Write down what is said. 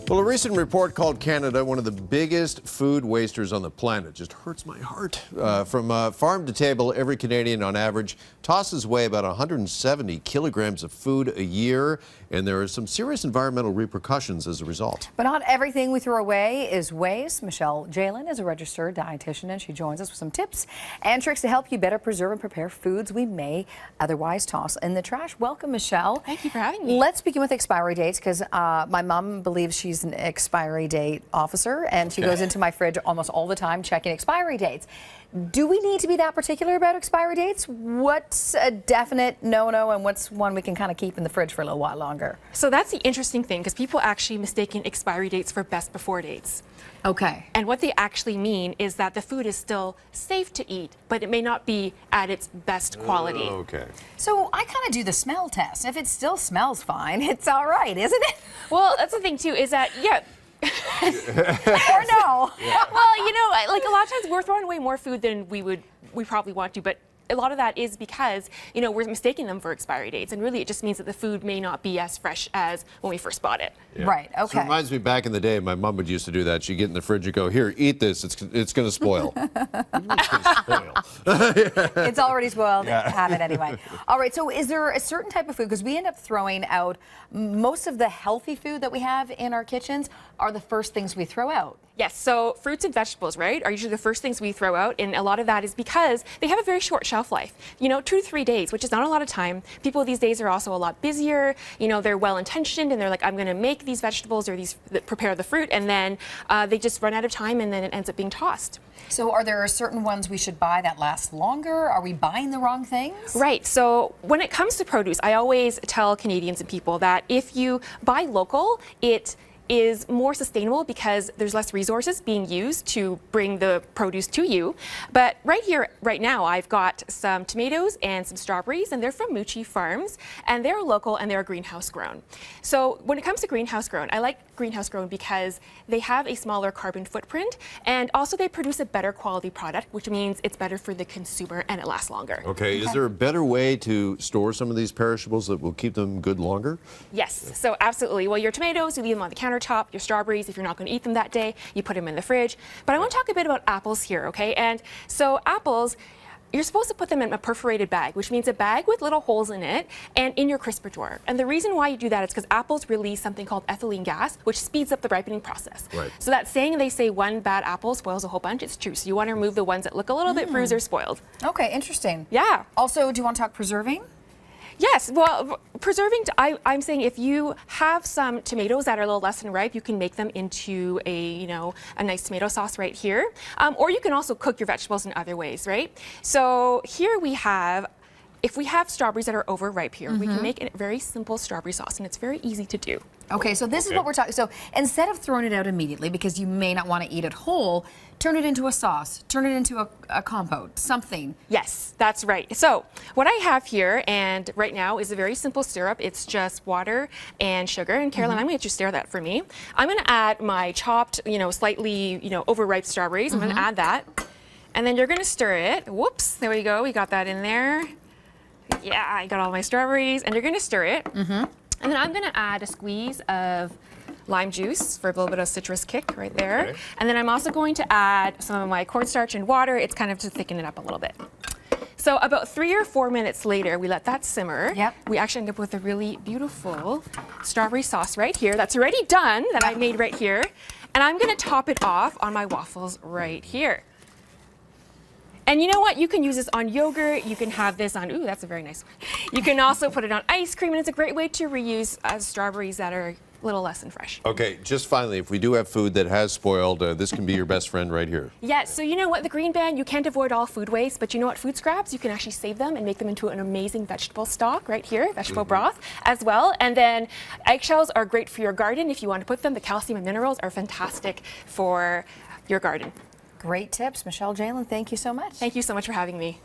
Well, a recent report called Canada one of the biggest food wasters on the planet. Just hurts my heart. From farm to table, every Canadian on average tosses away about 170 kilograms of food a year, and there are some serious environmental repercussions as a result. But not everything we throw away is waste. Michelle Jaelin is a registered dietitian, and she joins us with some tips and tricks to help you better preserve and prepare foods we may otherwise toss in the trash. Welcome, Michelle. Thank you for having me. Let's begin with expiry dates, because my mom believes she's an expiry date officer, and she goes into my fridge almost all the time checking expiry dates. Do we need to be that particular about expiry dates? What's a definite no-no, and what's one we can kind of keep in the fridge for a little while longer? So that's the interesting thing, because people actually mistaken expiry dates for best before dates. Okay. And what they actually mean is that the food is still safe to eat, but it may not be at its best quality. Okay. So I kind of do the smell test. If it still smells fine, it's all right, isn't it? Well, that's the thing too, is that, yeah. Or no? Yeah. Well, you know, like a lot of times we're throwing away more food than we probably want to, but a lot of that is because, you know, we're mistaking them for expiry dates, and really it just means that the food may not be as fresh as when we first bought it. Yeah. Right, okay. So it reminds me back in the day, my mom would used to do that. She'd get in the fridge and go, here, eat this, it's going to spoil. It's going to spoil. It's already spoiled. Yeah. Have it anyway. All right, so is there a certain type of food, because we end up throwing out most of the healthy food that we have in our kitchens are the first things we throw out. Yes, so fruits and vegetables, right, are usually the first things we throw out, and a lot of that is because they have a very short shelf life. You know, 2 to 3 days, which is not a lot of time. People these days are also a lot busier. You know, they're well-intentioned, and they're like, I'm going to make these vegetables or prepare the fruit, and then they just run out of time, and then it ends up being tossed. So are there certain ones we should buy that last longer? Are we buying the wrong things? Right. So when it comes to produce, I always tell Canadians and people that if you buy local, it is more sustainable because there's less resources being used to bring the produce to you. But right here, right now, I've got some tomatoes and some strawberries, and they're from Mucci Farms, and they're local and they're greenhouse grown. So when it comes to greenhouse grown, I like greenhouse grown because they have a smaller carbon footprint, and also they produce a better quality product, which means it's better for the consumer and it lasts longer. Okay, is there a better way to store some of these perishables that will keep them good longer? Yes, so absolutely. Well, your tomatoes, you leave them on the countertop. Your strawberries, if you're not going to eat them that day, you put them in the fridge. But I want to talk a bit about apples here, okay? And so apples, you're supposed to put them in a perforated bag, which means a bag with little holes in it and in your crisper drawer. And the reason why you do that is because apples release something called ethylene gas, which speeds up the ripening process. Right. So that saying they say one bad apple spoils a whole bunch, it's true. So you want to remove the ones that look a little bit bruised or spoiled. Okay, interesting. Yeah. Also, do you want to talk preserving? Yes, well, preserving, I'm saying if you have some tomatoes that are a little less than ripe, you can make them into a nice tomato sauce right here. Or you can also cook your vegetables in other ways, right? So here we have, if we have strawberries that are overripe here, we can make a very simple strawberry sauce, and it's very easy to do. Okay, so this is what we're talking. So instead of throwing it out immediately, because you may not want to eat it whole, turn it into a sauce, turn it into a compote, something. Yes, that's right. So what I have here, and right now, is a very simple syrup. It's just water and sugar. And Caroline, I'm going to let you stir that for me. I'm going to add my chopped, slightly, overripe strawberries. I'm going to add that. And then you're going to stir it. Whoops, there we go. We got that in there. Yeah, I got all my strawberries. And you're going to stir it. And then I'm going to add a squeeze of lime juice for a little bit of citrus kick right there. Okay. And then I'm also going to add some of my cornstarch and water. It's kind of to thicken it up a little bit. So about 3 or 4 minutes later, we let that simmer. Yep. We actually end up with a really beautiful strawberry sauce right here that's already done, that I made right here. And I'm going to top it off on my waffles right here. And you know what? You can use this on yogurt. You can have this on, ooh, that's a very nice one. You can also put it on ice cream, and it's a great way to reuse strawberries that are a little less than fresh. Okay, just finally, if we do have food that has spoiled, this can be your best friend right here. Yes, so you know what? The green bin, you can't avoid all food waste, but you know what? Food scraps, you can actually save them and make them into an amazing vegetable stock right here, vegetable broth as well. And then eggshells are great for your garden if you want to put them. The calcium and minerals are fantastic for your garden. Great tips. Michelle Jaelin, thank you so much. Thank you so much for having me.